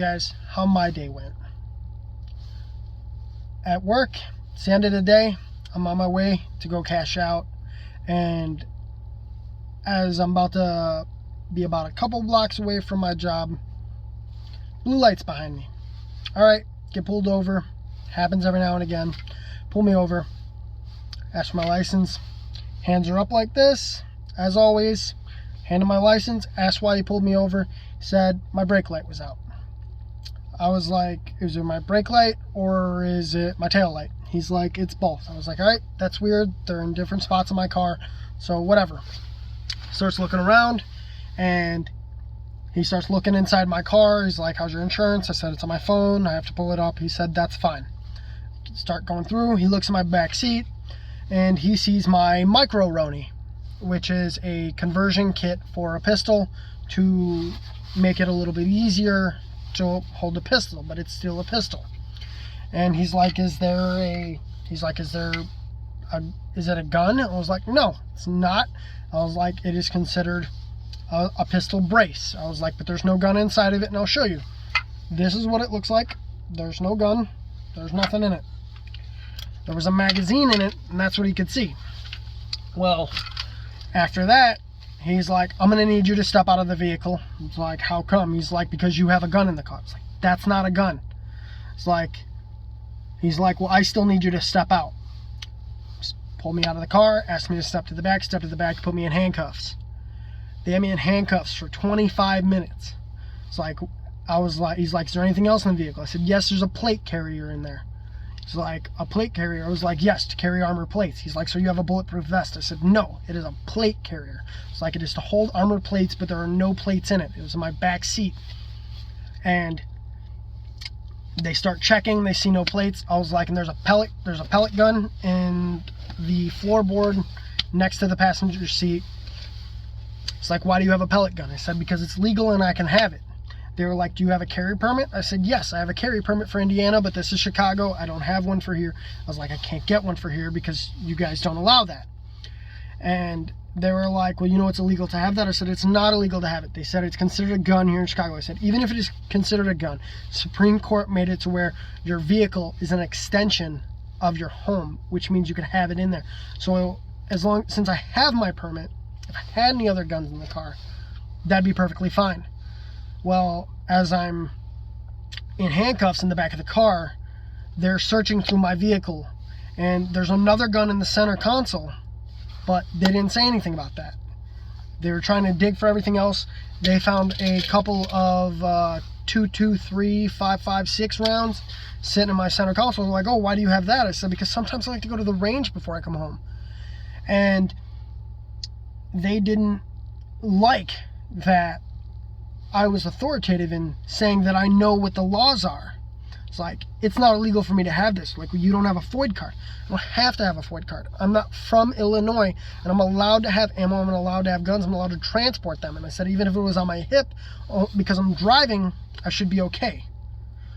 guys how my day went. At work, it's the end of the day. I'm on my way to go cash out, and as I'm about to be about a couple blocks away from my job, blue lights behind me. All right, get pulled over. Happens every now and again. Pull me over. Ask for my license. Hands are up like this, as always. Handed my license. Asked why he pulled me over. He said my brake light was out. I was like, is it my brake light or is it my tail light? He's like, it's both. I was like, all right, that's weird. They're in different spots in my car, so whatever. Starts looking around, and he starts looking inside my car. He's like, how's your insurance? I said, it's on my phone. I have to pull it up. He said, that's fine. Start going through. He looks in my back seat, and he sees my Microroni, which is a conversion kit for a pistol to make it a little bit easier to hold a pistol, but it's still a pistol. And he's like, is it a gun? I was like, no, it's not. I was like, it is considered a pistol brace. I was like, but there's no gun inside of it, and I'll show you. This is what it looks like. There's no gun. There's nothing in it. There was a magazine in it, and that's what he could see. Well, after that, he's like, I'm gonna need you to step out of the vehicle. It's like, how come? He's like, because you have a gun in the car. It's like, that's not a gun. It's like, he's like, well, I still need you to step out. Just pull me out of the car, asked me to step to the back, put me in handcuffs. They had me in handcuffs for 25 minutes. It's like, he's like, is there anything else in the vehicle? I said, yes, there's a plate carrier in there. He's like, a plate carrier? I was like, yes, to carry armor plates. He's like, so you have a bulletproof vest? I said, no, it is a plate carrier. It's like, it is to hold armor plates, but there are no plates in it. It was in my back seat. And they start checking, they see no plates. I was like, and there's a pellet gun in the floorboard next to the passenger seat. It's like, why do you have a pellet gun? I said, because it's legal and I can have it. They were like, do you have a carry permit? I said, yes, I have a carry permit for Indiana, but this is Chicago. I don't have one for here. I was like, I can't get one for here because you guys don't allow that. And they were like, well, you know it's illegal to have that? I said, it's not illegal to have it. They said it's considered a gun here in Chicago. I said, even if it is considered a gun, Supreme Court made it to where your vehicle is an extension of your home, which means you can have it in there. So since I have my permit, if I had any other guns in the car, that'd be perfectly fine. Well, as I'm in handcuffs in the back of the car, they're searching through my vehicle, and there's another gun in the center console, but they didn't say anything about that. They were trying to dig for everything else. They found a couple of 223 5.56 rounds sitting in my center console. They're like, oh, why do you have that? I said, because sometimes I like to go to the range before I come home. And they didn't like that I was authoritative in saying that I know what the laws are. It's like, it's not illegal for me to have this. Like, you don't have a FOID card. I don't have to have a FOID card. I'm not from Illinois, and I'm allowed to have ammo. I'm allowed to have guns. I'm allowed to transport them. And I said, even if it was on my hip, because I'm driving, I should be okay.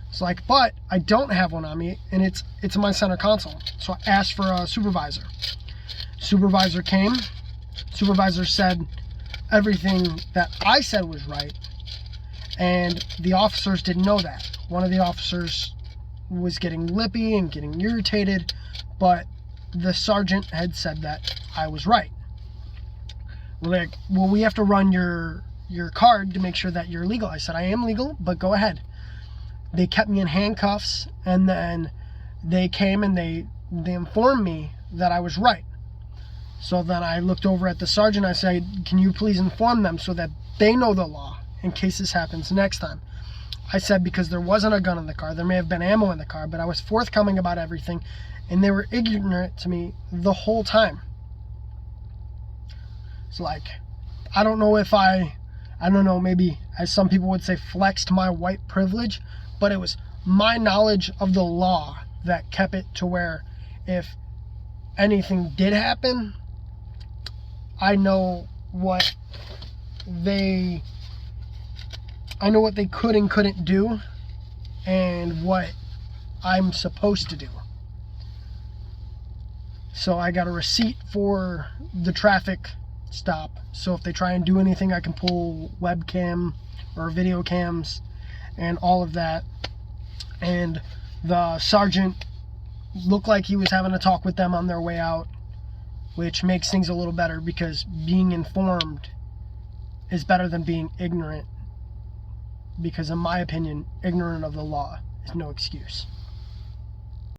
It's like, but I don't have one on me, and it's in my center console. So I asked for a supervisor. Supervisor came. Supervisor said everything that I said was right, and the officers didn't know that. One of the officers was getting lippy and getting irritated, but the sergeant had said that I was right. We're like, well, we have to run your card to make sure that you're legal. I said, I am legal, but go ahead. They kept me in handcuffs, and then they came and they informed me that I was right. So then I looked over at the sergeant. I said, can you please inform them so that they know the law in case this happens next time? I said, because there wasn't a gun in the car. There may have been ammo in the car, but I was forthcoming about everything, and they were ignorant to me the whole time. It's like, I don't know if I don't know, maybe as some people would say, flexed my white privilege, but it was my knowledge of the law that kept it to where if anything did happen, I know what they could and couldn't do, and what I'm supposed to do. So I got a receipt for the traffic stop. So if they try and do anything, I can pull webcam or video cams and all of that. And the sergeant looked like he was having a talk with them on their way out, which makes things a little better, because being informed is better than being ignorant, because in my opinion, ignorant of the law is no excuse.